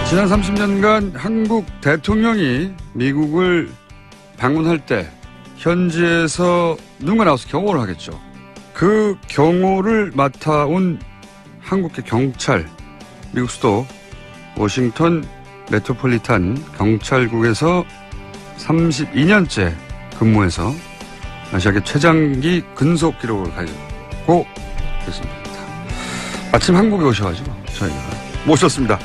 지난 30년간 한국 대통령이 미국을 방문할 때 현지에서 누군가 나와서 경호를 하겠죠. 그 경호를 맡아온 한국의 경찰, 미국 수도 워싱턴 메트로폴리탄 경찰국에서 32년째 근무해서 아시아계 최장기 근속 기록을 가지고 계십니다. 마침 한국에 오셔가지고 저희가 모셨습니다.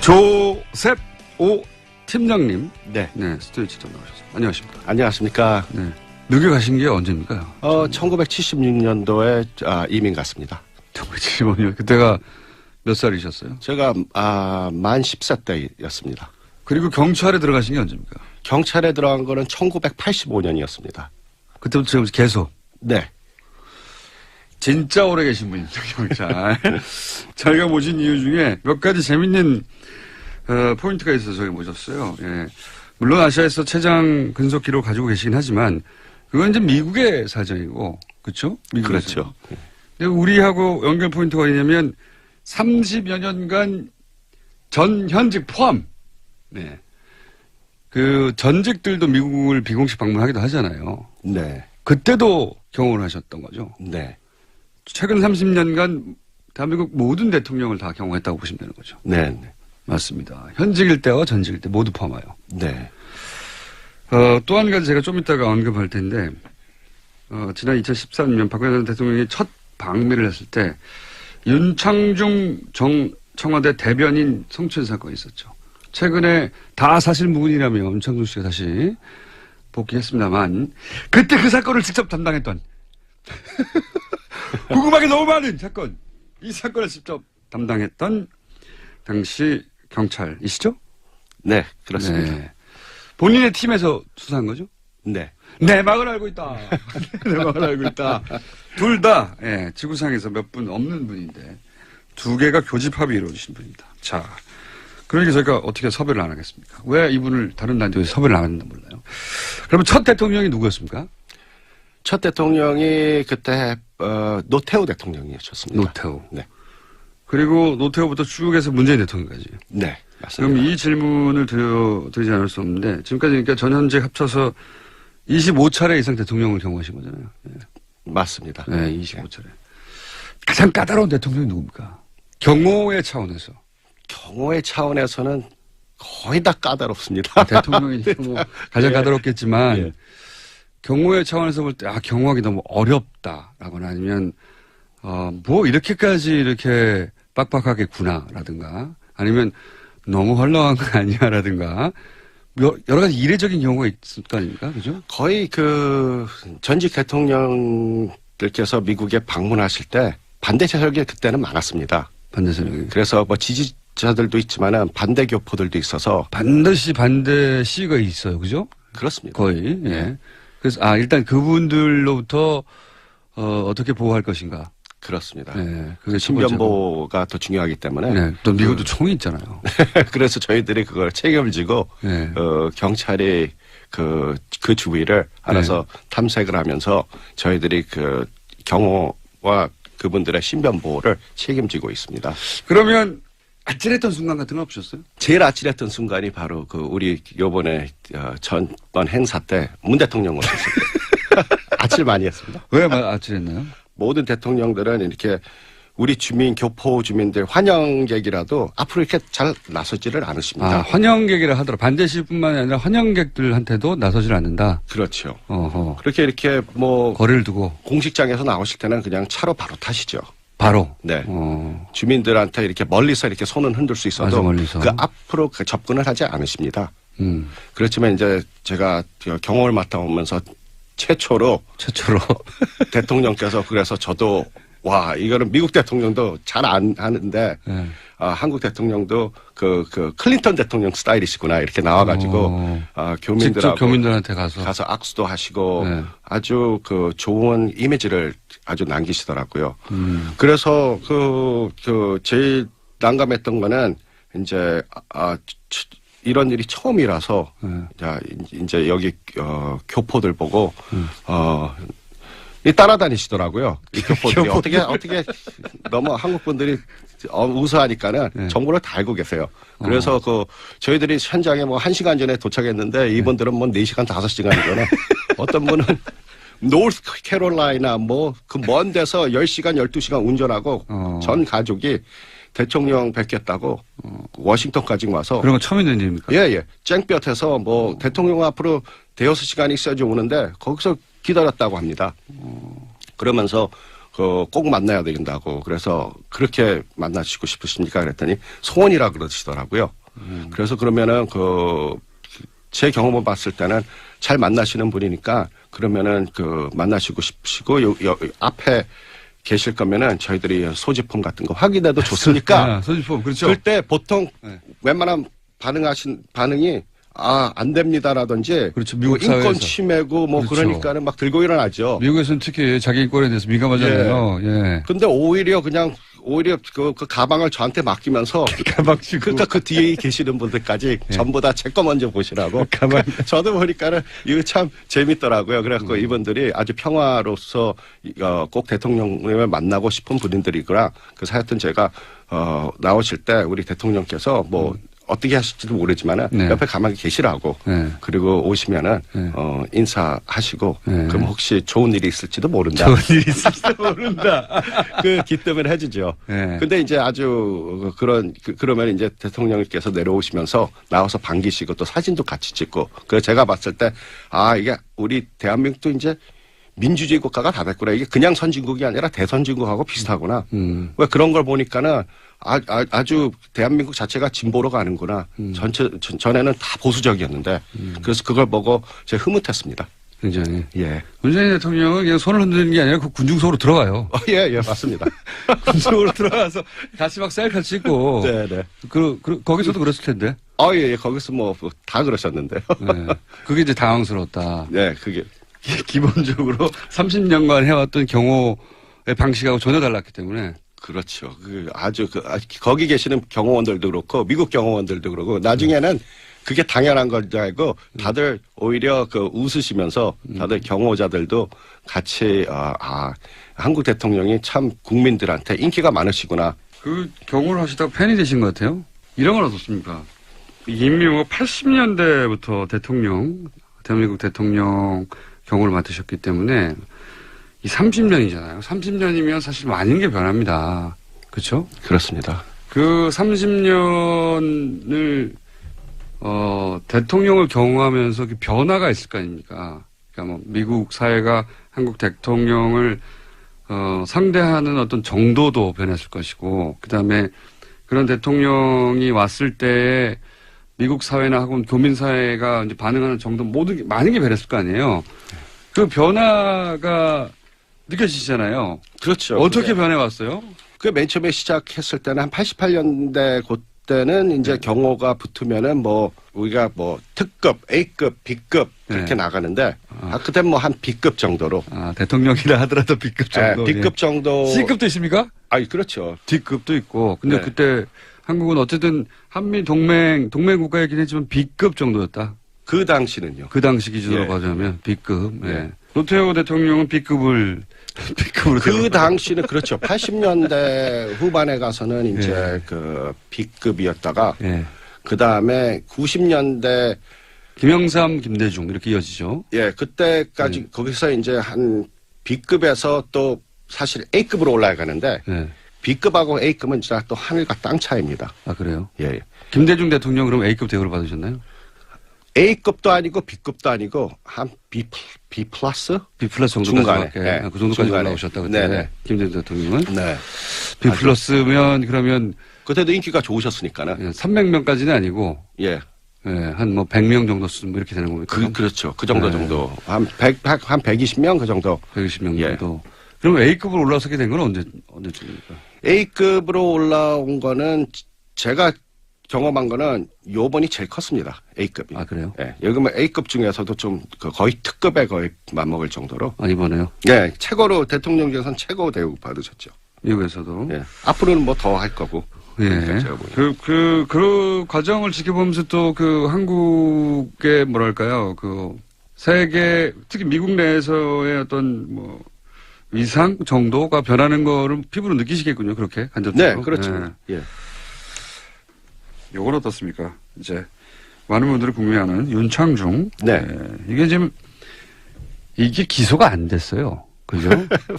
조셉 오 팀장님. 네. 네, 스튜디오에 직접 나오셨습니다. 안녕하십니까. 안녕하십니까. 네. 늦게 가신 게 언제입니까? 1976년도에 이민 갔습니다. 1975년. 그때가 몇 살이셨어요? 제가 만 10세 때였습니다. 그리고 경찰에 들어가신 게 언제입니까? 경찰에 들어간 거는 1985년이었습니다. 그때부터 지금 계속. 네. 진짜 오래 계신 분입니다, 경찰. 저희가 모신 이유 중에 몇 가지 재밌는 포인트가 있어서 저희 모셨어요. 예. 물론 아시아에서 최장 근속 기록을 가지고 계시긴 하지만 그건 이제 미국의 사정이고, 그렇죠? 그렇죠. 근데 우리하고 연결 포인트가 있냐면 30여 년간 전 현직 포함, 네. 그 전직들도 미국을 비공식 방문하기도 하잖아요. 네. 그때도 경험을 하셨던 거죠. 네. 최근 30년간 대한민국 모든 대통령을 다 경험했다고 보시면 되는 거죠. 네. 네. 맞습니다. 현직일 때와 전직일 때 모두 포함하여. 네. 또 한 가지 제가 좀 이따가 언급할 텐데, 지난 2013년 박근혜 전 대통령이 첫 방미를 했을 때 윤창중 청와대 대변인 성추행 사건이 있었죠. 최근에 다 사실 무근이라며 윤창중 씨가 다시 복귀했습니다만 그때 그 사건을 직접 담당했던 궁금하게 너무 많은 사건, 이 사건을 직접 담당했던 당시 경찰이시죠? 네, 그렇습니다. 네. 본인의 팀에서 수사한 거죠? 네. 내막을 알고 있다. 내막을 알고 있다. 둘 다, 예, 지구상에서 몇 분 없는 분인데, 두 개가 교집합이 이루어지신 분입니다. 자, 그러니까 저희가 어떻게 섭외를 안 하겠습니까? 왜 이분을 다른 단체에서 섭외를 안 했는지 몰라요. 그러면 첫 대통령이 누구였습니까? 첫 대통령이 그때, 노태우 대통령이셨습니다. 노태우. 네. 그리고 노태우부터 쭉 해서 문재인 대통령까지. 네. 맞습니다. 그럼 이 질문을 드리지 않을 수 없는데, 지금까지 그러니까 전현직 합쳐서 25차례 이상 대통령을 경험하신 거잖아요. 네. 맞습니다. 네, 25차례. 가장 까다로운 대통령이 누굽니까? 경호의 차원에서. 경호의 차원에서는 거의 다 까다롭습니다. 대통령이 뭐 가장 예. 까다롭겠지만, 예. 경호의 차원에서 볼 때, 경호하기 너무 어렵다라거나 아니면, 뭐 이렇게까지 이렇게 빡빡하겠구나라든가 아니면 너무 헐렁한 거 아니야라든가 여러 가지 이례적인 경우가 있을 거 아닙니까? 그죠? 거의 전직 대통령들께서 미국에 방문하실 때 반대 세력이 그때는 많았습니다. 반대 세력이. 그래서 뭐 지지자들도 있지만은 반대 교포들도 있어서 반드시 반대 시가 있어요. 그죠? 그렇습니다. 거의. 예. 그래서 일단 그분들로부터 어떻게 보호할 것인가. 그렇습니다. 네, 그게 신변보호가 더 중요하기 때문에. 네, 또 미국도 총이 있잖아요. 그래서 저희들이 그걸 책임을 지고 네. 경찰이 그 주위를 알아서 탐색을 하면서 저희들이 그 경호와 그분들의 신변보호를 책임지고 있습니다. 그러면 아찔했던 순간 같은 거 없으셨어요? 제일 아찔했던 순간이 바로 우리 요번에 전번 행사 때 문 대통령 오셨을 때 아찔 많이 했습니다. 왜 아찔했나요? 모든 대통령들은 이렇게 우리 교포 주민들 환영객이라도 앞으로 이렇게 잘 나서지를 않으십니다. 환영객이라 하더라도 반대시뿐만 아니라 환영객들한테도 나서질 않는다. 그렇죠. 어허. 그렇게 이렇게 뭐 거리를 두고 공식장에서 나오실 때는 그냥 차로 바로 타시죠. 바로. 네. 주민들한테 이렇게 멀리서 이렇게 손은 흔들 수 있어도 아주 멀리서. 그 앞으로 접근을 하지 않으십니다. 그렇지만 이제 제가 경호를 맡아오면서 최초로 대통령께서 그래서 저도 와 이거는 미국 대통령도 잘 안 하는데 한국 대통령도 그 클린턴 대통령 스타일이시구나 이렇게 나와가지고 직접 교민들한테 가서 악수도 하시고 아주 좋은 이미지를 아주 남기시더라고요. 그래서 제일 난감했던 거는 이제 이런 일이 처음이라서 자 이제 여기 교포들 보고 따라다니시더라고요. 이 교포들이 어떻게 너무 한국 분들이 우수하니까는 네. 정보를 다 알고 계세요. 그래서 저희들이 현장에 뭐 1시간 전에 도착했는데 이분들은 뭐 4시간, 5시간이거나 어떤 분은 노스 캐롤라이나 뭐 그 먼 데서 10시간, 12시간 운전하고 전 가족이 대통령 뵙겠다고 워싱턴까지 와서. 그런 거 처음 있는 일입니까? 예. 쨍볕에서 뭐 대통령 앞으로 대여섯 시간이 있어야지 오는데 거기서 기다렸다고 합니다. 그러면서 꼭 만나야 된다고. 그래서 그렇게 만나시고 싶으십니까? 그랬더니 소원이라 그러시더라고요. 그래서 그러면은 제 경험을 봤을 때는 잘 만나시는 분이니까 그러면은 만나시고 싶으시고 앞에 계실 거면은 저희들이 소지품 같은 거 확인해도 좋습니까? 소지품, 그렇죠. 그때 보통 네. 웬만한 반응이 안 됩니다라든지. 그렇죠. 미국 인권 사회에서. 침해고 뭐 그렇죠. 그러니까는 막 들고 일어나죠. 미국에서는 특히 자기 인권에 대해서 민감하잖아요. 예. 근데 오히려 그 가방을 저한테 맡기면서 가방치고. 그러니까 그 뒤에 계시는 분들까지 전부 다 제 거 먼저 보시라고. 가방. 저도 보니까는 이거 참 재밌더라고요. 그래갖고 이분들이 아주 평화로서 꼭 대통령을 만나고 싶은 분들이구나. 그래서 하여튼 제가 나오실 때 우리 대통령께서 뭐 어떻게 하실지도 모르지만은 네. 옆에 가만히 계시라고. 네. 그리고 오시면은 네. 인사하시고 네. 그럼 혹시 좋은 일이 있을지도 모른다. 좋은 일이 있을지도 모른다. 그 기뜸을 해주죠. 네. 근데 이제 아주 그러면 이제 대통령께서 내려오시면서 나와서 반기시고 또 사진도 같이 찍고. 그래서 제가 봤을 때 이게 우리 대한민국도 이제 민주주의 국가가 다 됐구나. 이게 그냥 선진국이 아니라 대선진국하고 비슷하구나. 왜 그런 걸 보니까는 아주 대한민국 자체가 진보로 가는구나. 전에는 다 보수적이었는데. 그래서 그걸 보고 제가 흐뭇했습니다. 굉장히. 예. 문재인 대통령은 그냥 손을 흔드는 게 아니라 그 군중석으로 들어가요. 예, 맞습니다. 군중석으로 들어가서 같이 막 셀카 찍고. 네. 거기서도 그랬을 텐데. 예. 거기서 뭐 다 그러셨는데요. 네. 그게 이제 당황스러웠다. 네, 그게. 기본적으로 30년간 해왔던 경호의 방식하고 전혀 달랐기 때문에. 그렇죠. 거기 계시는 경호원들도 그렇고, 미국 경호원들도 그렇고, 나중에는 그게 당연한 걸 알고, 다들 오히려 웃으시면서, 다들 경호자들도 같이, 한국 대통령이 참 국민들한테 인기가 많으시구나. 그 경호를 하시다가 팬이 되신 것 같아요. 이런 건 어떻습니까? 임명호 80년대부터 대한민국 대통령 경호를 맡으셨기 때문에 이 30년이잖아요. 30년이면 사실 많은 게 변합니다. 그렇죠? 그렇습니다. 그 30년을 대통령을 경호하면서 그 변화가 있을 거 아닙니까? 그러니까 뭐 미국 사회가 한국 대통령을 상대하는 어떤 정도도 변했을 것이고, 그다음에 그런 대통령이 왔을 때 미국 사회나 혹은 교민 사회가 이제 반응하는 정도 많은 게 변했을 거 아니에요. 그 변화가 느껴지잖아요. 그렇죠. 어떻게 변해왔어요? 맨 처음에 시작했을 때는 한 88년대 그때는 이제 경호가 붙으면은 뭐 우리가 뭐 특급, A급, B급 그렇게 나가는데 그때 뭐 한 B급 정도로. 대통령이라 하더라도 B급 정도. B급 정도. C급도 있습니까? 그렇죠. D급도 있고. 근데 그때 한국은 어쨌든 한미 동맹 국가이긴 했지만 B급 정도였다. 그 당시는요. 그 당시 기준으로 봐자면 B급. 노태우 대통령은 B급으로. 그 당시는 그렇죠. 80년대 후반에 가서는 이제 B급이었다가 그 다음에 90년대 김영삼, 김대중 이렇게 이어지죠. 그때까지 거기서 이제 한 B급에서 또 사실 A급으로 올라가는데 B급하고 A급은 진짜 또 하늘과 땅 차이입니다. 그래요? 예. 김대중 대통령 그럼 A급 대우를 받으셨나요? A급도 아니고 B급도 아니고 한 B 플러스? B 플러스 정도 중간에. 그 정도까지 올라오셨다 그때. 김대중 대통령은. B 플러스면 그러면 그때도 인기가 좋으셨으니까는. 300명까지는 아니고. 한 뭐 100명 정도 뭐 이렇게 되는 겁니까? 그렇죠. 그 정도. 한 120명 그 정도. 120명 정도. 그럼 A급으로 올라서게 된 건 언제쯤입니까? A급으로 올라온 거는 제가 경험한 거는 요번이 제일 컸습니다. A급이. 그래요? 여기 뭐 A급 중에서도 좀 거의 특급에 거의 맞먹을 정도로. 이번에요? 최고로 대통령 중에서는 최고 대우 받으셨죠. 미국에서도. 앞으로는 뭐 더 할 거고. 그 과정을 지켜보면서 또 한국의 뭐랄까요, 세계, 특히 미국 내에서의 어떤 위상 정도가 변하는 거를 피부로 느끼시겠군요. 그렇게 간접적으로. 네, 그렇죠. 예. 요건 어떻습니까? 이제 많은 분들이 궁금해하는 윤창중. 네. 이게 지금 이게 기소가 안 됐어요. 그죠?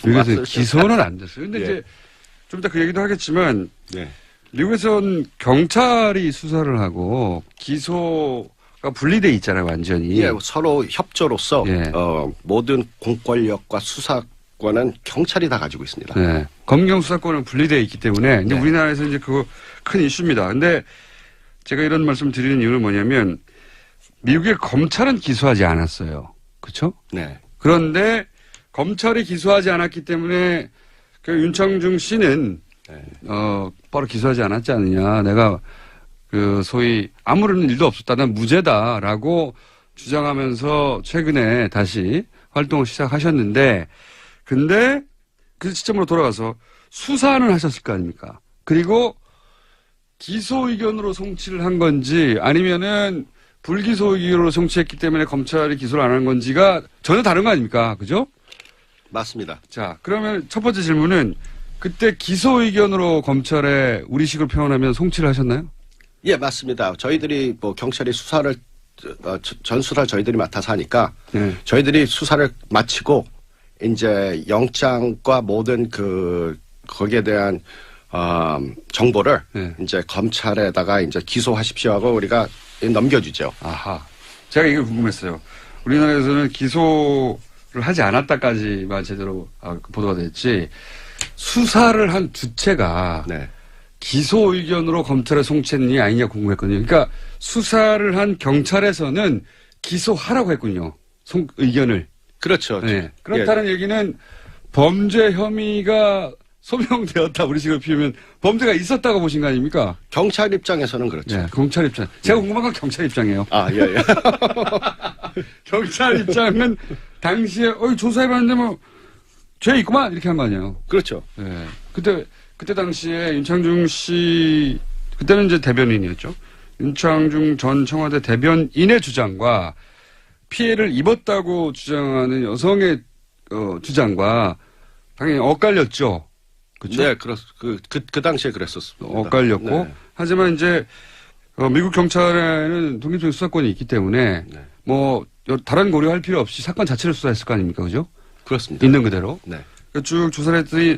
미국에서 기소는 안 됐어요. 근데 예. 이제 좀 이따 그 얘기도 하겠지만 네. 미국에선 경찰이 수사를 하고 기소가 분리돼 있잖아요, 완전히. 예, 서로 협조로서 예. 모든 공권력과 수사권은 경찰이 다 가지고 있습니다. 네. 검경 수사권은 분리되어 있기 때문에 이제 네. 우리나라에서 이제 그거 큰 이슈입니다. 근데 제가 이런 말씀 드리는 이유는 뭐냐면 미국의 검찰은 기소하지 않았어요. 그렇죠? 네. 그런데 검찰이 기소하지 않았기 때문에 그 윤창중 씨는 네. 바로 기소하지 않았지 않느냐. 내가 그 소위 아무런 일도 없었다. 난 무죄다라고 주장하면서 최근에 다시 활동을 시작하셨는데 근데 그 시점으로 돌아가서 수사는 하셨을 거 아닙니까? 그리고 기소 의견으로 송치를 한 건지 아니면은 불기소 의견으로 송치했기 때문에 검찰이 기소를 안 한 건지가 전혀 다른 거 아닙니까? 그죠? 맞습니다. 자, 그러면 첫 번째 질문은 그때 기소 의견으로 검찰에 우리식으로 표현하면 송치를 하셨나요? 예, 맞습니다. 저희들이 뭐 경찰이 수사를 전 수사를 저희들이 맡아서 하니까 네. 저희들이 수사를 마치고 이제 영장과 모든 거기에 대한 정보를 네. 이제 검찰에다가 이제 기소하십시오 하고 우리가 넘겨주죠. 아하. 제가 이게 궁금했어요. 우리나라에서는 기소를 하지 않았다까지만 제대로 보도가 됐지 수사를 한 주체가 네. 기소 의견으로 검찰에 송치했느냐 아니냐 궁금했거든요. 그러니까 수사를 한 경찰에서는 기소하라고 했군요. 의견을. 그렇죠. 네. 그렇다는 얘기는 범죄 혐의가 소명되었다. 우리 식으로 피우면 범죄가 있었다고 보신 거 아닙니까? 경찰 입장에서는 그렇죠. 네, 경찰 입장. 제가 궁금한 건 경찰 입장이에요. 아, 예, 예. 경찰 입장은 당시에 조사해봤는데 뭐 죄 있구만 이렇게 한 거 아니에요. 그렇죠. 네. 그때 당시에 윤창중 씨 그때는 이제 대변인이었죠. 윤창중 전 청와대 대변인의 주장과 피해를 입었다고 주장하는 여성의 주장과 당연히 엇갈렸죠. 그렇죠? 네, 그 당시에 그랬었습니다. 엇갈렸고 네. 하지만 이제 미국 경찰에는 독립적인 수사권이 있기 때문에 네. 뭐 다른 고려할 필요 없이 사건 자체를 수사했을 거 아닙니까, 그죠? 그렇습니다. 있는 그대로. 네. 쭉 조사를 했더니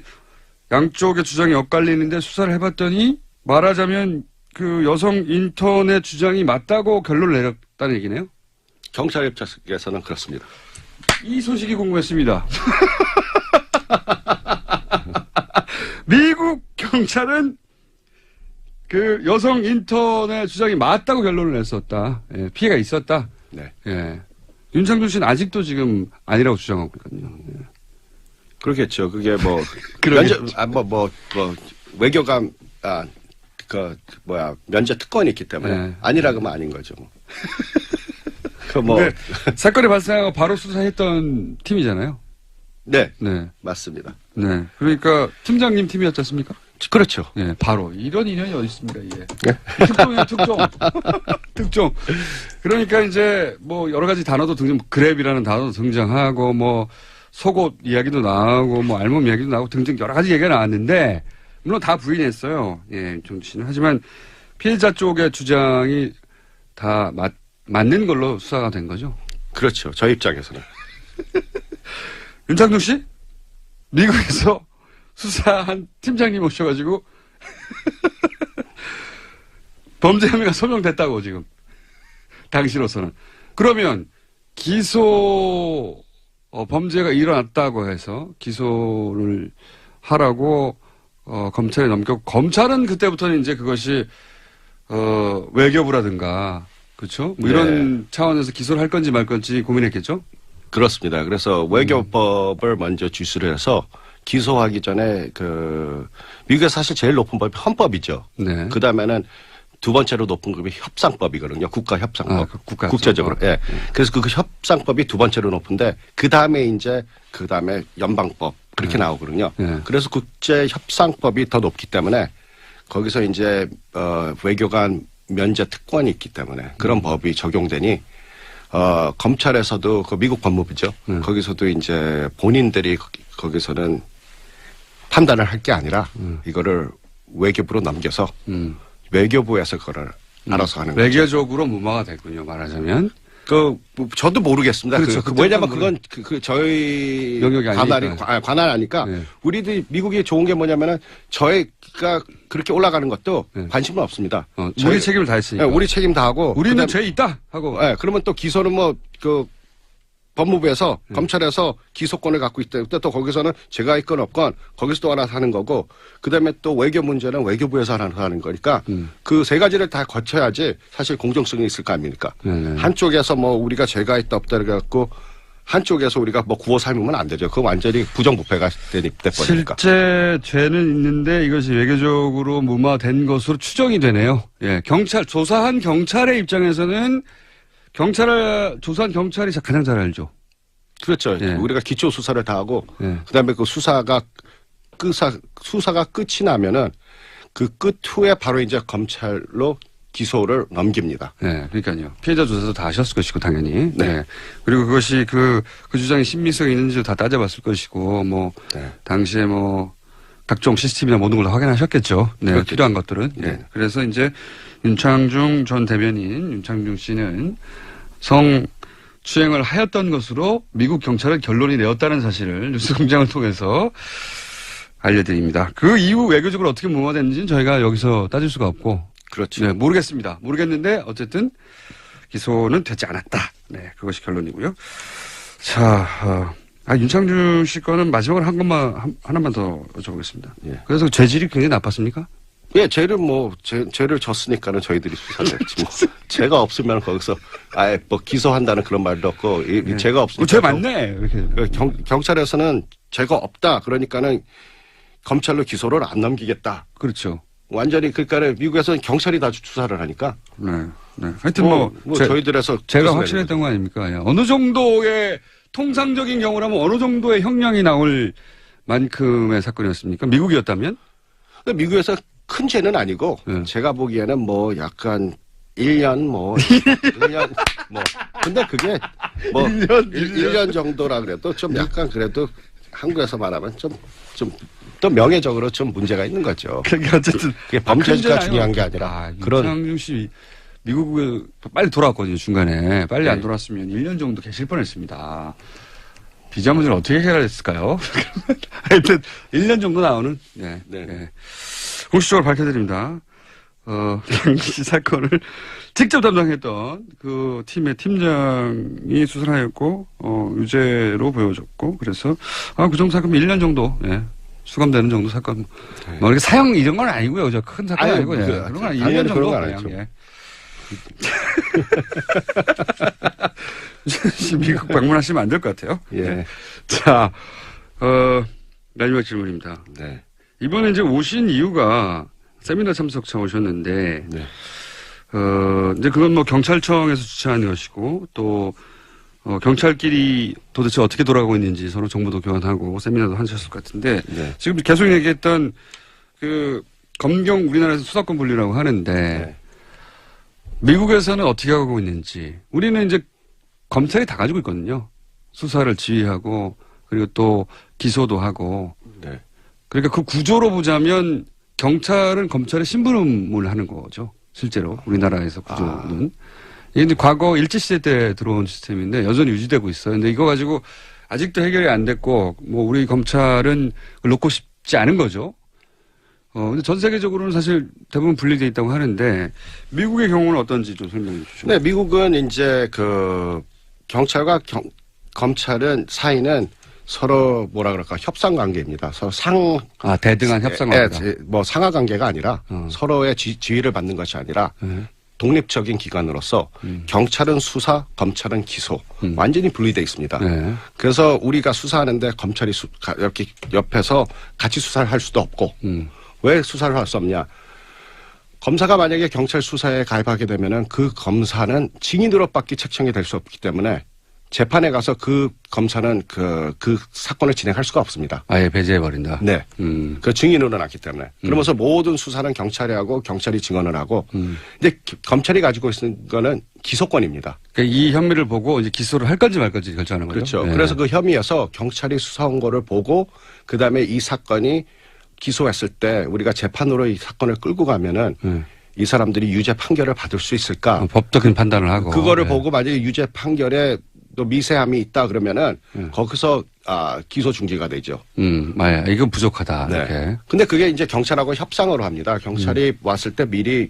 양쪽의 주장이 엇갈리는데 수사를 해봤더니 말하자면 그 여성 인턴의 주장이 맞다고 결론을 내렸다는 얘기네요. 경찰 입장에서는 그렇습니다. 이 소식이 궁금했습니다. 미국 경찰은 그 여성 인턴의 주장이 맞다고 결론을 냈었다. 예, 피해가 있었다. 네. 예. 윤창중 씨는 아직도 지금 아니라고 주장하고 있거든요. 예. 그렇겠죠. 그게 뭐 그러겠죠. 외교관 면제 특권이 있기 때문에 네. 아니라 그러면 아닌 거죠. 뭐. 근데 사건이 발생하고 바로 수사했던 팀이잖아요. 네. 네. 맞습니다. 네. 그러니까 팀장님 팀이었지 않습니까? 그렇죠. 예, 바로. 이런 인연이 어디 있습니까, 이게. 네. 특종이에요, 특종. 특종. 그러니까 이제 뭐 여러 가지 단어도 그랩이라는 단어도 등장하고 뭐 속옷 이야기도 나오고 뭐 알몸 이야기도 나오고 등등 여러 가지 얘기가 나왔는데 물론 다 부인했어요. 예, 정치 씨는. 하지만 피해자 쪽의 주장이 다 맞는 걸로 수사가 된 거죠. 그렇죠. 저희 입장에서는. 윤창중 씨? 미국에서 수사한 팀장님 오셔가지고 범죄 혐의가 소명됐다고 지금 당시로서는. 그러면 범죄가 일어났다고 해서 기소를 하라고 검찰에 넘겼고 검찰은 그때부터는 이제 그것이 외교부라든가 그렇죠? 뭐 이런 차원에서 기소를 할 건지 말 건지 고민했겠죠? 그렇습니다. 그래서 외교법을 먼저 주시를 해서 기소하기 전에 미국에 사실 제일 높은 법이 헌법이죠. 네. 그 다음에는 두 번째로 높은 법이 협상법이거든요. 국가협상법. 국제적으로. 예. 그래서 그 협상법이 두 번째로 높은데 그 다음에 연방법 그렇게 나오거든요. 네. 그래서 국제협상법이 더 높기 때문에 거기서 이제 외교관 면제 특권이 있기 때문에 그런 법이 적용되니 검찰에서도 그 미국 법무부죠. 거기서도 이제 본인들이 거기서는 판단을 할 게 아니라 이거를 외교부로 넘겨서 외교부에서 그거를 알아서 하는 거죠. 외교적으로 무마가 됐군요. 말하자면. 저도 모르겠습니다. 그렇죠. 왜냐면 그건 저희 영역이 아니니까. 관할 아니까 네. 우리들이 미국이 좋은 게 뭐냐면은 저희가 그렇게 올라가는 것도 네. 관심은 없습니다. 우리 책임을 다했으니까. 우리 책임 다 하고. 우리는 죄 있다 하고. 네, 그러면 또 기소는 법무부에서 검찰에서 기소권을 갖고 있기 때문에 또 거기서는 제가 있건 없건 거기서 또 알아서 하는 거고 그다음에 또 외교 문제는 외교부에서 하는 거니까 그 세 가지를 다 거쳐야지 사실 공정성이 있을 거 아닙니까? 한쪽에서 우리가 죄가 있다 없다 그래갖고 한쪽에서 우리가 구워 삶으면 안 되죠. 그거 완전히 부정부패가 돼버리니까. 실제 죄는 있는데 이것이 외교적으로 무마된 것으로 추정이 되네요. 예, 조사한 경찰의 입장에서는 조사한 경찰이 가장 잘 알죠. 그렇죠. 예. 우리가 기초 수사를 다 하고, 예. 그다음에 그 수사가 끝이 나면은 그 끝 후에 바로 이제 검찰로 기소를 넘깁니다. 네, 그러니까요. 피해자 조사도 다 하셨을 것이고, 당연히. 네. 네. 그리고 그것이 그 주장이 신빙성이 있는지도 다 따져봤을 것이고, 네. 당시에 각종 시스템이나 모든 걸 다 확인하셨겠죠. 네, 그렇겠죠. 필요한 것들은. 네. 네. 그래서 이제 윤창중 전 대변인, 윤창중 씨는 성추행을 하였던 것으로 미국 경찰은 결론이 내었다는 사실을 뉴스공장을 통해서 알려드립니다. 그 이후 외교적으로 어떻게 무마됐는지는 저희가 여기서 따질 수가 없고. 그렇죠. 네, 모르겠습니다. 모르겠는데 어쨌든 기소는 되지 않았다. 네, 그것이 결론이고요. 자, 윤창중 씨 거는 마지막으로 하나만 더 여쭤보겠습니다. 예. 그래서 죄질이 굉장히 나빴습니까? 예, 죄를 죄를 졌으니까는 저희들이 수사를 했지 죄가 없으면 거기서 아예 기소한다는 그런 말도 없고 네. 죄가 없으니까. 죄 맞네. 이렇게. 경찰에서는 죄가 없다. 그러니까는 검찰로 기소를 안 넘기겠다. 그렇죠. 완전히 그러니까 미국에서는 경찰이 다 수사를 하니까. 네. 하여튼 저희들에서 제가 확실했던 거 아닙니까? 예. 어느 정도의 통상적인 경우라면 어느 정도의 형량이 나올 만큼의 사건이었습니까? 미국이었다면? 근데 미국에서 큰 죄는 아니고 제가 보기에는 약간 1년 1년 근데 그게 1년 정도라 그래도 좀 약간 그래도 한국에서 말하면 좀 또 명예적으로 좀 문제가 있는 거죠. 그러니까 어쨌든 그게 범죄가 중요한 게 아니라 윤창중 씨 미국에 빨리 돌아왔거든요. 중간에 빨리 안 돌아왔으면 1년 정도 계실 뻔했습니다. 비자 문제를 어떻게 해결했을까요? 하여튼 1년 정도 나오는 네. 공식적으로 밝혀드립니다. 당시 사건을 직접 담당했던 그 팀의 팀장이 수사하였고 유죄로 보여졌고 그래서 그 정도 사건 1년 정도 수감되는 정도 사건 이렇게 사형 이런 건 아니고요. 저 큰 사건 아니고 그런 건 1년 정도 그냥 미국 방문하시면 안 될 것 같아요. 예. 자, 마지막 질문입니다. 네. 이번에 이제 오신 이유가 세미나 참석차 오셨는데, 이제 그건 경찰청에서 주최하는 것이고, 또, 경찰끼리 도대체 어떻게 돌아가고 있는지 서로 정보도 교환하고 세미나도 하셨을 것 같은데, 지금 계속 얘기했던 검경 우리나라에서 수사권 분리라고 하는데, 미국에서는 어떻게 하고 있는지, 우리는 이제 검찰이 다 가지고 있거든요. 수사를 지휘하고, 그리고 또 기소도 하고. 그러니까 그 구조로 보자면 경찰은 검찰의 심부름을 하는 거죠. 실제로 우리나라에서 구조는. 이게 이제 과거 일제시대 때 들어온 시스템인데 여전히 유지되고 있어요. 근데 이거 가지고 아직도 해결이 안 됐고 우리 검찰은 놓고 싶지 않은 거죠. 근데 전 세계적으로는 사실 대부분 분리되어 있다고 하는데 미국의 경우는 어떤지 좀 설명해 주시죠. 네, 미국은 이제 경찰과 검찰은 사이는 서로 협상 관계입니다. 서로 대등한 협상 관계. 상하 관계가 아니라 서로의 지휘를 받는 것이 아니라 독립적인 기관으로서 경찰은 수사, 검찰은 기소. 완전히 분리되어 있습니다. 그래서 우리가 수사하는데 검찰이 이렇게 옆에서 같이 수사를 할 수도 없고 왜 수사를 할 수 없냐. 검사가 만약에 경찰 수사에 가입하게 되면은 그 검사는 증인으로밖에 책정이 될 수 없기 때문에 재판에 가서 그 검사는 그 사건을 진행할 수가 없습니다. 아예 배제해버린다. 네. 그 증인으로 났기 때문에. 그러면서 모든 수사는 경찰이 하고 경찰이 증언을 하고. 근데 검찰이 가지고 있는 거는 기소권입니다. 그러니까 이 혐의를 보고 이제 기소를 할 건지 말 건지 결정하는 거죠. 그렇죠. 네. 그래서 그 혐의에서 경찰이 수사한 거를 보고 그다음에 이 사건이 기소했을 때 우리가 재판으로 이 사건을 끌고 가면은 이 사람들이 유죄 판결을 받을 수 있을까? 법적인 판단을 하고. 그거를 네. 보고 만약에 유죄 판결에 또 미세함이 있다 그러면은 거기서 기소 중지가 되죠. 맞아요. 이건 부족하다. 네. 이렇게. 근데 그게 이제 경찰하고 협상으로 합니다. 경찰이 왔을 때 미리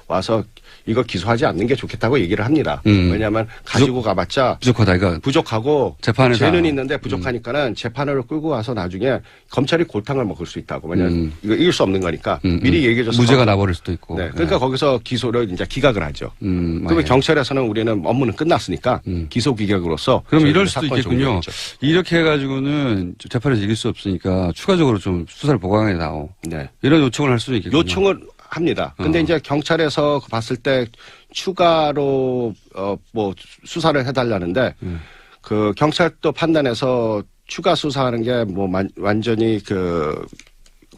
와서 이거 기소하지 않는 게 좋겠다고 얘기를 합니다. 왜냐하면 가지고 가봤자 부족하다. 이거 부족하고 재판에서 죄는 있는데 부족하니까는 재판으로 끌고 와서 나중에 검찰이 골탕을 먹을 수 있다고. 왜냐하면 이거 이길 수 없는 거니까 미리 얘기해줘서 무죄가 나버릴 수도 있고. 네. 그러니까 거기서 기소를 이제 기각을 하죠. 그러면 맞아요. 경찰에서는 우리는 업무는 끝났으니까 기소 기각으로서 그럼 이럴 저희들이 수도 사건을 있겠군요. 종료했죠. 이렇게 해가지고는 재판에서 이길 수 없으니까 추가적으로 좀 수사를 보강해 나오. 네. 이런 요청을 할 수는 있겠군요. 요청을 합니다. 근데 이제 경찰에서 봤을 때 추가로 뭐 수사를 해달라는데 그 경찰도 판단해서 추가 수사하는 게 뭐 완전히 그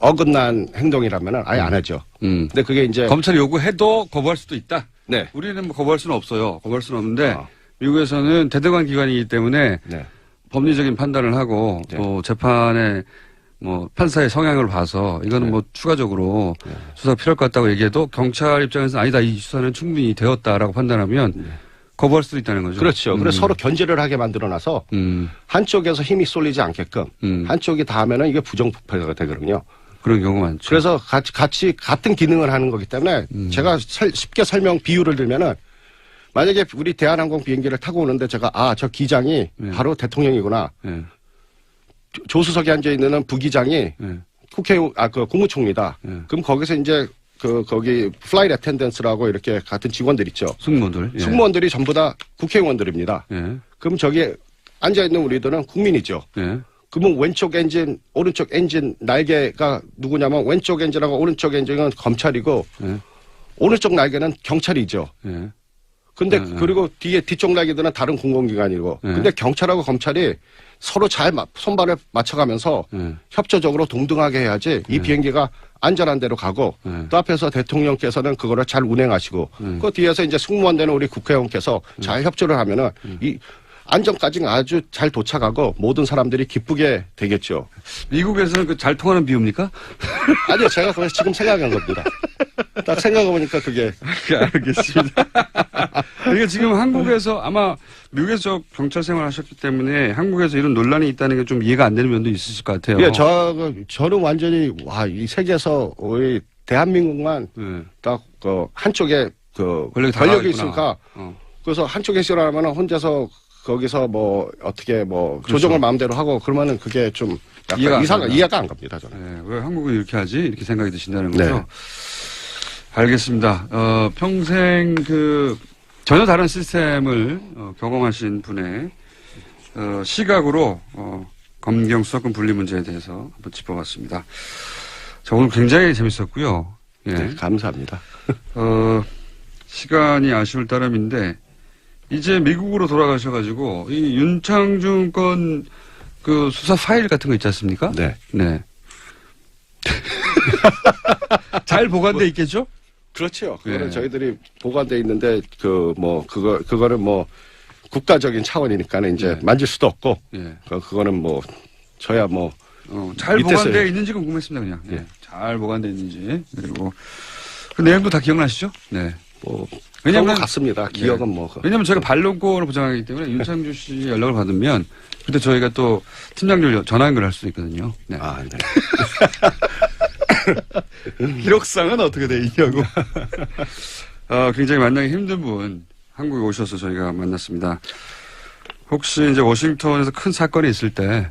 어긋난 행동이라면은 아예 안 하죠. 근데 그게 이제 검찰이 요구해도 거부할 수도 있다. 네. 우리는 뭐 거부할 수는 없어요. 거부할 수는 없는데 미국에서는 대대관 기관이기 때문에 네. 법리적인 판단을 하고 네. 또 재판의 뭐 판사의 성향을 봐서 이거는 네. 뭐 추가적으로 수사가 필요할 것 같다고 얘기해도 경찰 입장에서는 아니다, 이 수사는 충분히 되었다라고 판단하면 거부할 수도 있다는 거죠. 그렇죠. 그래서 서로 견제를 하게 만들어놔서 한쪽에서 힘이 쏠리지 않게끔 한쪽이 다 하면은 이게 부정부패가 되거든요. 그런 경우가 많죠. 그래서 같이 같은 기능을 하는 거기 때문에 제가 쉽게 비유를 들면은 만약에 우리 대한항공 비행기를 타고 오는데 제가 저 기장이 바로 대통령이구나. 네. 조수석에 앉아 있는 부기장이 네. 그 국무총리다. 네. 그럼 거기서 이제 거기 플라이트 어텐던스라고 이렇게 같은 직원들 있죠. 승무원들. 예. 승무원들이 전부 다 국회의원들입니다. 예. 그럼 저기 앉아 있는 우리들은 국민이죠. 예. 그러면 왼쪽 엔진, 오른쪽 엔진 날개가 누구냐면 왼쪽 엔진하고 오른쪽 엔진은 검찰이고 예. 오른쪽 날개는 경찰이죠. 예. 근데 그리고 뒤쪽 날개들은 다른 공공기관이고. 근데 경찰하고 검찰이 서로 잘 손발을 맞춰가면서 협조적으로 동등하게 해야지 이 비행기가 안전한 데로 가고 또 앞에서 대통령께서는 그거를 잘 운행하시고 그 뒤에서 이제 승무원되는 우리 국회의원께서 잘 협조를 하면은 이 안전까지는 아주 잘 도착하고 모든 사람들이 기쁘게 되겠죠. 미국에서는 그 잘 통하는 비유입니까? 아니요, 제가 그래서 지금 생각한 겁니다. 딱 생각해보니까 그게. 알겠습니다. 그러니까 지금 한국에서 아마 미국에서 저 경찰 생활 하셨기 때문에 한국에서 이런 논란이 있다는 게 좀 이해가 안 되는 면도 있으실 것 같아요. 예, 저는 완전히, 이 세계에서 우리 대한민국만 딱 한쪽에 권력이 있으니까 그래서 한쪽에 싫어하면 혼자서 거기서 뭐 어떻게 뭐 그렇죠. 조정을 마음대로 하고 그러면은 그게 좀 약간 이해가 안 갑니다, 저는. 네, 왜 한국은 이렇게 하지? 이렇게 생각이 드신다는 네. 거죠. 알겠습니다. 평생 전혀 다른 시스템을 경험하신 분의 시각으로 검경 수사권 분리 문제에 대해서 한번 짚어봤습니다. 자, 오늘 굉장히 재밌었고요. 예. 네, 감사합니다. 시간이 아쉬울 따름인데 이제 미국으로 돌아가셔가지고 이 윤창중 건 그 수사 파일 같은 거 있지 않습니까? 네. 네. 잘 보관돼 있겠죠? 그렇죠. 그거는 네. 저희들이 보관돼 있는데 그거는 뭐 국가적인 차원이니까는 이제 만질 수도 없고 예. 그거는 뭐 저야 뭐 잘 밑에서 보관되어 있는지 궁금했습니다, 그냥. 예. 잘 보관되어 있는지. 그리고 그 내용도 다 기억나시죠? 네. 뭐 왜냐면 그런 것 같습니다. 기억은 뭐 왜냐면 저희가 반론권을 보장하기 때문에 윤창주 씨 연락을 받으면 그때 저희가 또 팀장님 전화 연결할 수도 있거든요. 네. 아, 네. 기록상은 어떻게 돼 있냐고. 굉장히 만나기 힘든 분 한국에 오셔서 저희가 만났습니다. 혹시 이제 워싱턴에서 큰 사건이 있을 때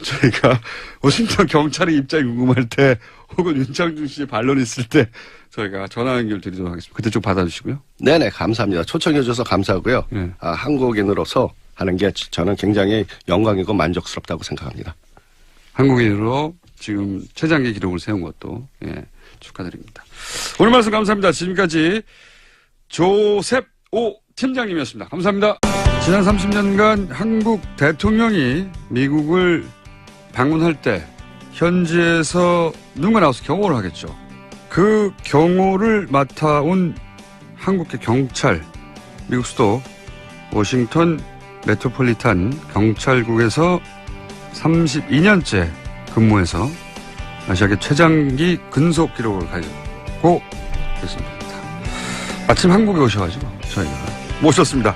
저희가 워싱턴 경찰의 입장이 궁금할 때 혹은 윤창중 씨의 반론이 있을 때 저희가 전화 연결 드리도록 하겠습니다. 그때 좀 받아주시고요. 네네, 감사합니다. 초청해 주셔서 감사하고요. 네. 한국인으로서 하는 게 저는 굉장히 영광이고 만족스럽다고 생각합니다. 한국인으로 지금 최장기 기록을 세운 것도 축하드립니다. 오늘 말씀 감사합니다. 지금까지 조셉 오 팀장님이었습니다. 감사합니다. 지난 30년간 한국 대통령이 미국을 방문할 때 현지에서 누군가 나와서 경호를 하겠죠. 그 경호를 맡아온 한국의 경찰, 미국 수도 워싱턴 메트로폴리탄 경찰국에서 32년째 근무해서 아시아계 최장기 근속 기록을 가지고 계십니다. 아침 한국에 오셔가지고 저희가 모셨습니다.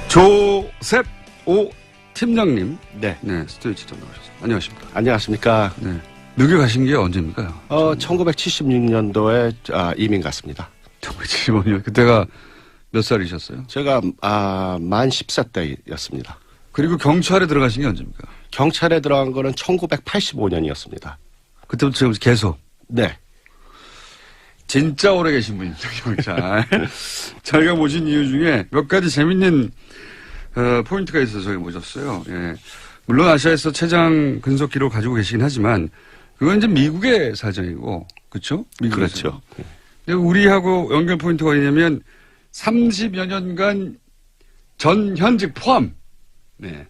조셉 오 팀장님. 네. 네, 스튜디오에 직접 나오셨습니다. 안녕하십니까. 안녕하십니까. 네. 미국에 가신 게 언제입니까? 1976년도에 이민 갔습니다. 1975년. 그때가 몇 살이셨어요? 제가 만 10세 때였습니다. 그리고 경찰에 들어가신 게 언제입니까? 경찰에 들어간 거는 1985년이었습니다. 그때부터 지금 계속. 네. 진짜 오래 계신 분입니다, 경찰. 저희가 모신 이유 중에 몇 가지 재밌는 포인트가 있어서 저희 모셨어요. 예. 물론 아시아에서 최장 근속 기록 가지고 계시긴 하지만 그건 이제 미국의 사정이고, 그렇죠? 그렇죠. 근데 우리하고 연결 포인트가 있냐면 30여 년간 전 현직 포함. 네.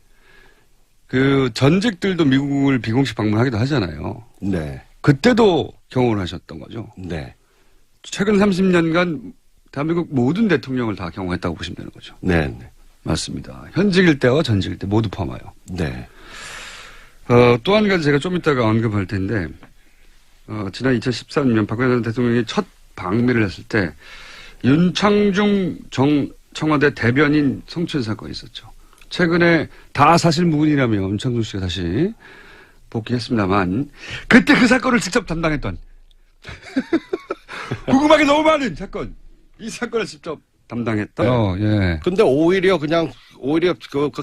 그 전직들도 미국을 비공식 방문하기도 하잖아요. 네. 그때도 경험을 하셨던 거죠. 네. 최근 30년간 대한민국 모든 대통령을 다 경험했다고 보시면 되는 거죠. 네. 네. 맞습니다. 현직일 때와 전직일 때 모두 포함하여. 네. 또 한 가지 제가 좀 이따가 언급할 텐데, 지난 2013년 박근혜 전 대통령이 첫 방미를 했을 때, 윤창중 청와대 대변인 성추행 사건이 있었죠. 최근에 다 사실 무근이라며 윤창중 씨가 다시 복귀했습니다만, 그때 그 사건을 직접 담당했던, 궁금하게 너무 많은 사건, 이 사건을 직접 담당했던. 예. 근데 오히려 그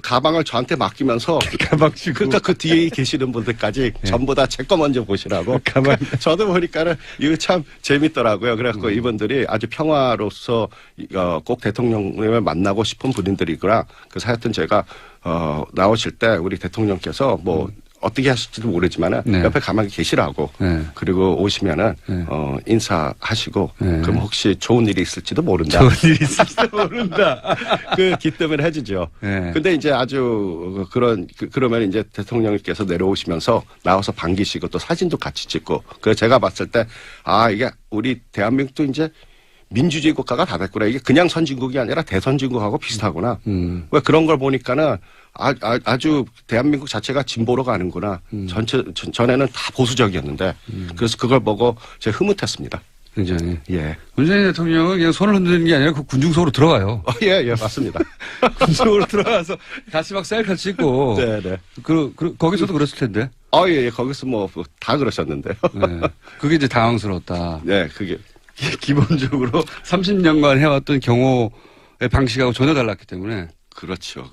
가방을 저한테 맡기면서 가방 주고. 그러니까 그 뒤에 계시는 분들까지 전부 다 제 거 먼저 보시라고. 가방. 저도 보니까는 이거 참 재밌더라고요. 그래갖고 이분들이 아주 평화로서 꼭 대통령을 만나고 싶은 분들이구나. 그래서 하여튼 제가 나오실 때 우리 대통령께서 뭐 어떻게 하실지도 모르지만은 네. 옆에 가만히 계시라고. 네. 그리고 오시면은 네. 인사하시고 네. 그럼 혹시 좋은 일이 있을지도 모른다. 좋은 일이 있을지도 모른다. 그 기뜸을 해주죠. 네. 근데 이제 아주 그러면 이제 대통령께서 내려오시면서 나와서 반기시고 또 사진도 같이 찍고. 그래서 제가 봤을 때 이게 우리 대한민국도 이제 민주주의 국가가 다 됐구나. 이게 그냥 선진국이 아니라 대선진국하고 비슷하구나. 왜 그런 걸 보니까는 아주 대한민국 자체가 진보로 가는구나. 전에는 다 보수적이었는데. 그래서 그걸 보고 제가 흐뭇했습니다. 굉장히. 예. 문재인 대통령은 그냥 손을 흔드는 게 아니라 그 군중석으로 들어가요. 예, 맞습니다. 군중석으로 들어가서 같이 막 셀카 찍고. 네. 거기서도 그랬을 텐데. 예. 거기서 뭐 다 그러셨는데요. 네. 그게 이제 당황스러웠다. 네, 그게. 기본적으로 30년간 해왔던 경호의 방식하고 전혀 달랐기 때문에. 그렇죠.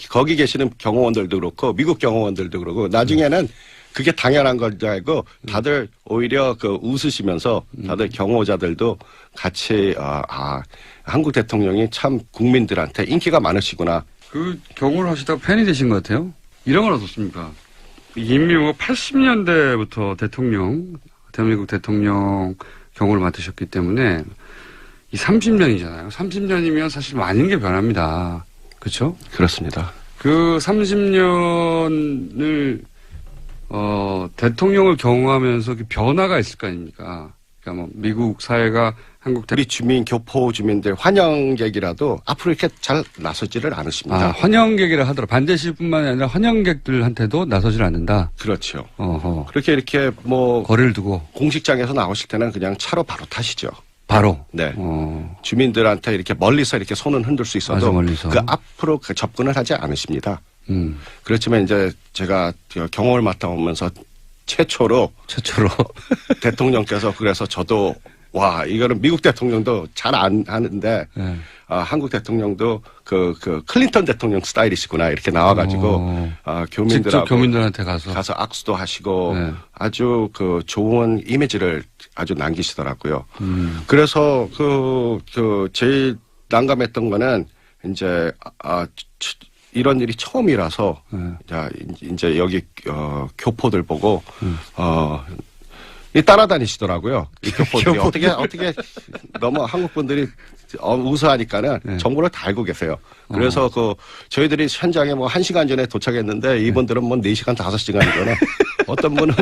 거기 계시는 경호원들도 그렇고, 미국 경호원들도 그렇고, 나중에는 그게 당연한 걸 줄 알고, 다들 오히려 웃으시면서, 다들 경호자들도 같이, 한국 대통령이 참 국민들한테 인기가 많으시구나. 그 경호를 하시다가 팬이 되신 것 같아요. 이런 건 어떻습니까? 임명호 80년대부터 대한민국 대통령 경호를 맡으셨기 때문에, 이 30년이잖아요. 30년이면 사실 많은 게 변합니다. 그렇죠? 그렇습니다. 그 30년을 대통령을 경험하면서 그 변화가 있을 거 아닙니까? 그러니까 뭐 미국 사회가 우리 교포 주민들 환영객이라도 앞으로 이렇게 잘 나서지를 않으십니다. 환영객이라 하더라. 반대시뿐만 아니라 환영객들한테도 나서질 않는다. 그렇죠. 어허. 이렇게 뭐 거리를 두고 공식장에서 나오실 때는 그냥 차로 바로 타시죠. 바로. 네. 주민들한테 이렇게 멀리서 이렇게 손은 흔들 수 있어도 아주 멀리서. 그 앞으로 접근을 하지 않으십니다. 그렇지만 이제 제가 경험을 맡아오면서 최초로 대통령께서 그래서 저도 이거는 미국 대통령도 잘 안 하는데 네. 한국 대통령도 그 클린턴 대통령 스타일이시구나 이렇게 나와가지고 교민들하고 직접 교민들한테 가서 악수도 하시고 네. 아주 좋은 이미지를 아주 남기시더라고요. 그래서 제일 난감했던 거는 이제 이런 일이 처음이라서 이제 여기 교포들 보고 따라다니시더라고요. 이 교포들이 어떻게 너무 한국 분들이 우수하니까는 네. 정보를 다 알고 계세요. 그래서 저희들이 현장에 뭐 1시간 전에 도착했는데 이분들은 뭐 4시간, 5시간 전에 어떤 분은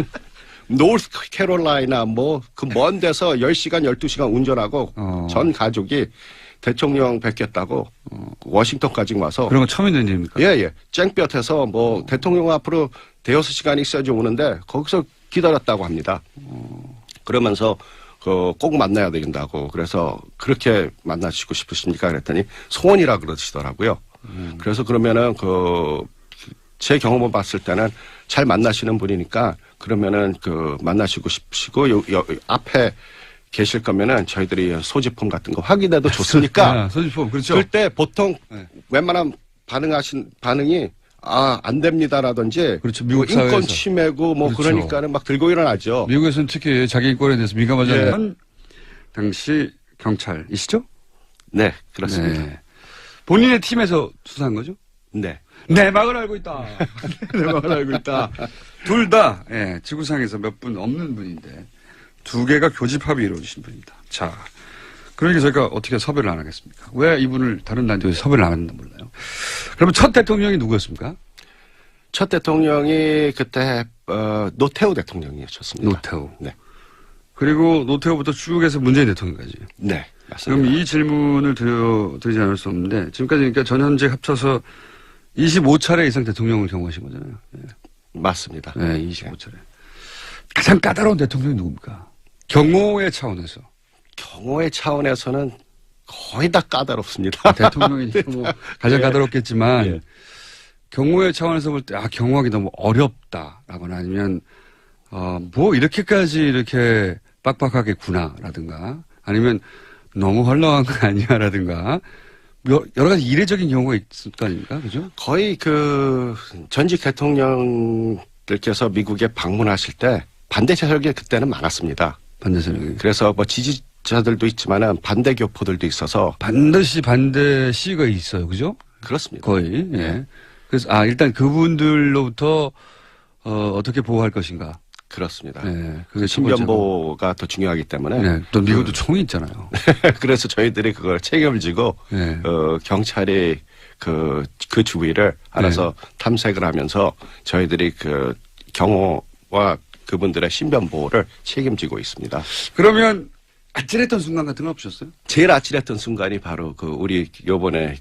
노스 캐롤라이나 뭐 그 먼 데서 10시간, 12시간 운전하고 전 가족이 대통령 뵙겠다고 워싱턴까지 와서. 그런 건 처음 있는 일입니까? 예. 쨍볕에서 뭐 대통령 앞으로 대여섯 시간이 있어야지 오는데 거기서 기다렸다고 합니다. 그러면서 꼭 만나야 된다고. 그래서 그렇게 만나시고 싶으십니까? 그랬더니 소원이라 그러시더라고요. 그래서 그러면은 제 경험을 봤을 때는 잘 만나시는 분이니까 그러면은 만나시고 싶으시고 앞에 계실 거면은 저희들이 소지품 같은 거 확인해도 좋습니까? 소지품, 그렇죠. 그때 보통 네. 웬만한 반응이 안 됩니다라든지 그렇죠. 미국 인권 사회에서. 침해고 뭐 그렇죠. 그러니까는 막 들고 일어나죠. 미국에서는 특히 자기 인권에 대해서 민감하잖아요. 당시 경찰이시죠? 네, 그렇습니다. 네. 본인의 팀에서 수사한 거죠? 네. 내막을 알고 있다. 내막을 알고 있다. 둘 다 지구상에서 몇 분 없는 분인데 두 개가 교집합이 이루어지신 분입니다. 자, 그러니까 저희가 어떻게 섭외를 안 하겠습니까? 왜 이분을 다른 단체에 섭외를 안 했는지 몰라요. 그러면 첫 대통령이 누구였습니까? 첫 대통령이 그때 노태우 대통령이셨습니다. 노태우. 네. 그리고 노태우부터 쭉 해서 문재인 대통령까지. 네, 맞습니다. 그럼 이 질문을 드리지 않을 수 없는데 지금까지 그러니까 전현직 합쳐서 25차례 이상 대통령을 경험하신 거잖아요. 네. 맞습니다. 네, 25차례. 가장 까다로운 대통령이 누굽니까? 경호의 차원에서. 경호의 차원에서는 거의 다 까다롭습니다. 대통령이 뭐 가장 예. 까다롭겠지만 예. 경호의 차원에서 볼 때 경호하기 너무 어렵다라거나 아니면 뭐 이렇게까지 이렇게 빡빡하겠구나라든가 아니면 너무 헐렁한 거 아니야라든가 여러 가지 이례적인 경우가 있을 거 아닙니까? 그죠? 거의 전직 대통령들께서 미국에 방문하실 때 반대 세력이 그때는 많았습니다. 반대 세력이. 그래서 뭐 지지자들도 있지만은 반대 교포들도 있어서 반드시 반대 시위가 있어요. 그죠? 그렇습니다. 거의. 예. 그래서 일단 그분들로부터 어떻게 보호할 것인가. 그렇습니다. 네, 그게 신변보호가 더 중요하기 때문에. 네, 또 미국도 총이 있잖아요. 그래서 저희들이 그걸 책임을 지고 네. 경찰이 그 주위를 알아서 탐색을 하면서 저희들이 경호와 그분들의 신변보호를 책임지고 있습니다. 그러면 아찔했던 순간 같은 건 없으셨어요? 제일 아찔했던 순간이 바로 우리 요번에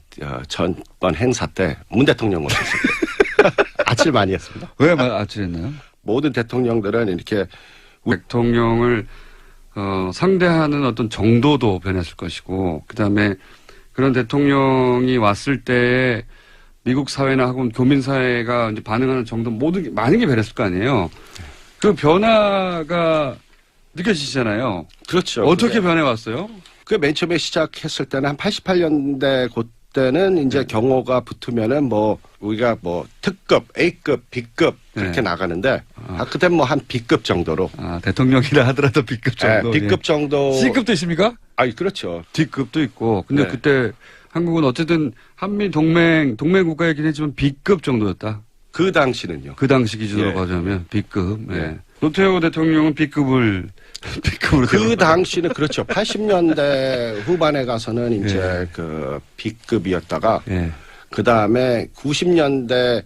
전번 행사 때 문 대통령 오셨을 때 아찔 많이 했습니다. 왜 아찔했나요? 모든 대통령들은 이렇게 대통령을 상대하는 어떤 정도도 변했을 것이고 그다음에 그런 대통령이 왔을 때 미국 사회나 혹은 교민 사회가 이제 반응하는 정도 많은 게 변했을 거 아니에요. 그 변화가 느껴지잖아요. 그렇죠. 어떻게 변해왔어요? 맨 처음에 시작했을 때는 한 88년대 그때는 이제 경호가 붙으면은 뭐 우리가 뭐 특급, A급, B급 그렇게 나가는데 그때 뭐 한 B급 정도로. 대통령이라 하더라도 B급 정도. B급 정도. C급도 있습니까? 그렇죠. D급도 있고. 근데 그때 한국은 어쨌든 한미 동맹 국가이긴 했지만 B급 정도였다. 그 당시는요. 그 당시 기준으로 가자면 B급. 노태우 대통령은 B급으로 그 당시는 그렇죠. 80년대 후반에 가서는 이제 B급이었다가 그 다음에 90년대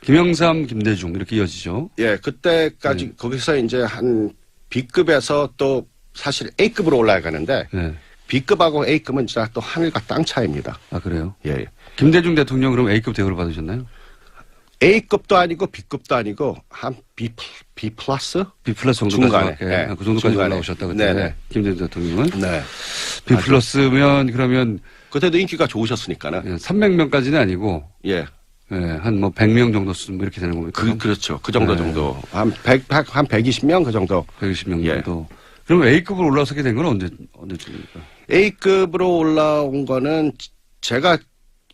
김영삼, 김대중 이렇게 이어지죠. 그때까지 거기서 이제 한 B급에서 또 사실 A급으로 올라가는데 B급하고 A급은 진짜 또 하늘과 땅 차이입니다. 그래요? 예. 김대중 대통령 그럼 A급 대우를 받으셨나요? A급도 아니고 B급도 아니고 한 B 플러스? B 플러스 정도 중간에. 그 정도까지 올라오셨다 그때. 네네. 김대중 대통령은. 네. B 플러스면 그러면 그때도 인기가 좋으셨으니까는. 300명까지는 아니고. 한 뭐 100명 정도 쓰면 이렇게 되는 겁니까? 그렇죠. 그 정도. 한 120명 그 정도. 120명 정도. 그럼 A급으로 올라서게 된 건 언제쯤입니까? A급으로 올라온 거는 제가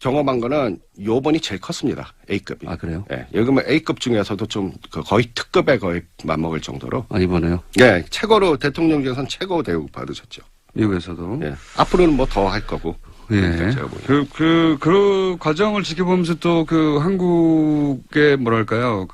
경험한 거는 요번이 제일 컸습니다. A급이. 그래요? 여기 뭐 A급 중에서도 좀 거의 특급에 거의 맞먹을 정도로. 이번에요? 최고로 대통령 중에서는 최고 대우 받으셨죠. 미국에서도. 앞으로는 뭐 더 할 거고. 제가 그 과정을 지켜보면서 또 한국의 뭐랄까요.